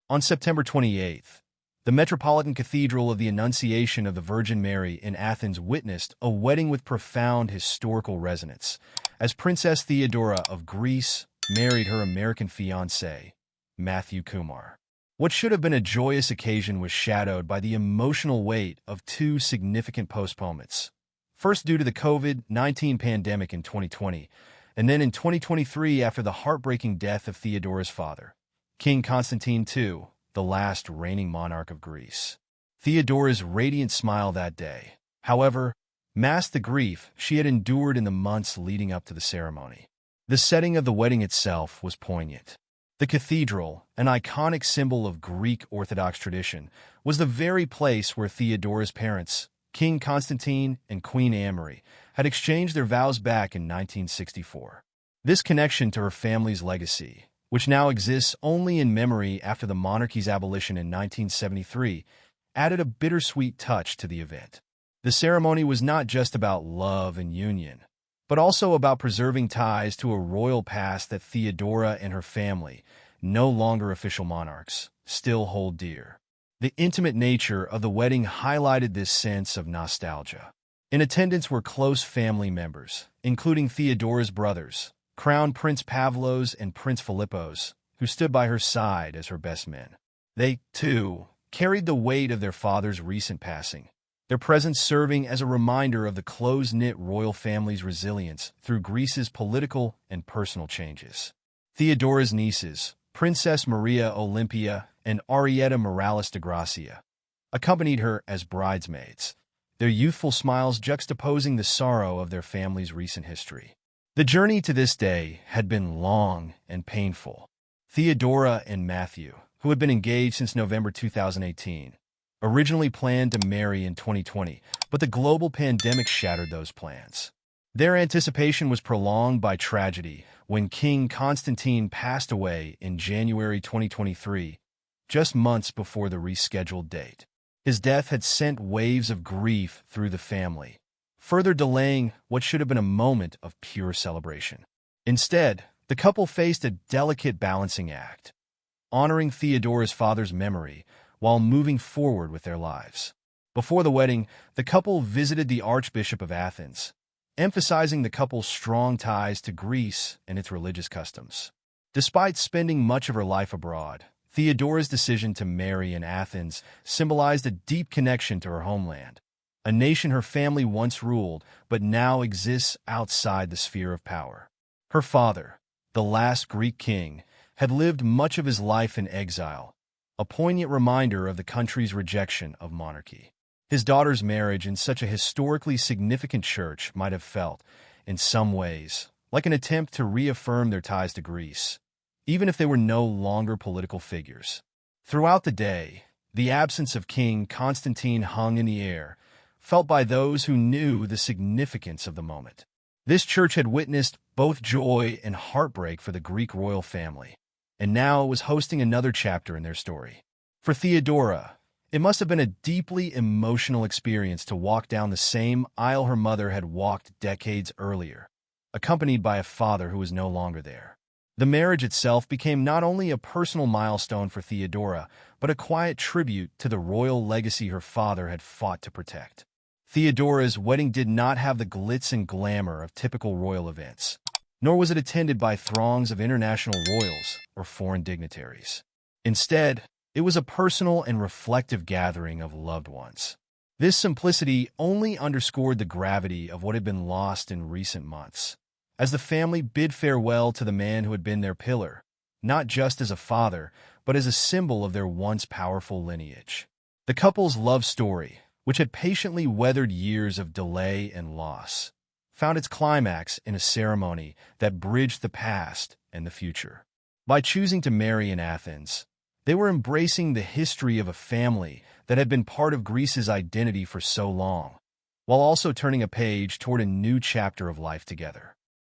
On September 28th, the Metropolitan Cathedral of the Annunciation of the Virgin Mary in Athens witnessed a wedding with profound historical resonance, as Princess Theodora of Greece married her American fiancé, Kumar. What should have been a joyous occasion was shadowed by the emotional weight of two significant postponements. First due to the COVID-19 pandemic in 2020, and then in 2023 after the heartbreaking death of Theodora's father, King Constantine II, the last reigning monarch of Greece. Theodora's radiant smile that day, however, masked the grief she had endured in the months leading up to the ceremony. The setting of the wedding itself was poignant. The cathedral, an iconic symbol of Greek Orthodox tradition, was the very place where Theodora's parents, King Constantine and Queen Anne-Marie, had exchanged their vows back in 1964. This connection to her family's legacy, which now exists only in memory after the monarchy's abolition in 1973, added a bittersweet touch to the event. The ceremony was not just about love and union, but also about preserving ties to a royal past that Theodora and her family, no longer official monarchs, still hold dear. The intimate nature of the wedding highlighted this sense of nostalgia. In attendance were close family members, including Theodora's brothers, Crown Prince Pavlos and Prince Philippos, who stood by her side as her best men. They, too, carried the weight of their father's recent passing, their presence serving as a reminder of the close-knit royal family's resilience through Greece's political and personal changes. Theodora's nieces, Princess Maria Olympia and Arietta Morales de Gracia, accompanied her as bridesmaids, their youthful smiles juxtaposing the sorrow of their family's recent history. The journey to this day had been long and painful. Theodora and Matthew, who had been engaged since November 2018, originally planned to marry in 2020, but the global pandemic shattered those plans. Their anticipation was prolonged by tragedy when King Constantine passed away in January 2023, just months before the rescheduled date. His death had sent waves of grief through the family, further delaying what should have been a moment of pure celebration. Instead, the couple faced a delicate balancing act, honoring Theodora's father's memory while moving forward with their lives. Before the wedding, the couple visited the Archbishop of Athens, emphasizing the couple's strong ties to Greece and its religious customs. Despite spending much of her life abroad, Theodora's decision to marry in Athens symbolized a deep connection to her homeland, a nation her family once ruled but now exists outside the sphere of power. Her father, the last Greek king, had lived much of his life in exile, a poignant reminder of the country's rejection of monarchy. His daughter's marriage in such a historically significant church might have felt, in some ways, like an attempt to reaffirm their ties to Greece, even if they were no longer political figures. Throughout the day, the absence of King Constantine hung in the air, felt by those who knew the significance of the moment. This church had witnessed both joy and heartbreak for the Greek royal family, and now it was hosting another chapter in their story. For Theodora, it must have been a deeply emotional experience to walk down the same aisle her mother had walked decades earlier, accompanied by a father who was no longer there. The marriage itself became not only a personal milestone for Theodora, but a quiet tribute to the royal legacy her father had fought to protect. Theodora's wedding did not have the glitz and glamour of typical royal events, nor was it attended by throngs of international royals or foreign dignitaries. Instead, it was a personal and reflective gathering of loved ones. This simplicity only underscored the gravity of what had been lost in recent months, as the family bid farewell to the man who had been their pillar, not just as a father, but as a symbol of their once powerful lineage. The couple's love story, which had patiently weathered years of delay and loss, found its climax in a ceremony that bridged the past and the future. By choosing to marry in Athens, they were embracing the history of a family that had been part of Greece's identity for so long, while also turning a page toward a new chapter of life together.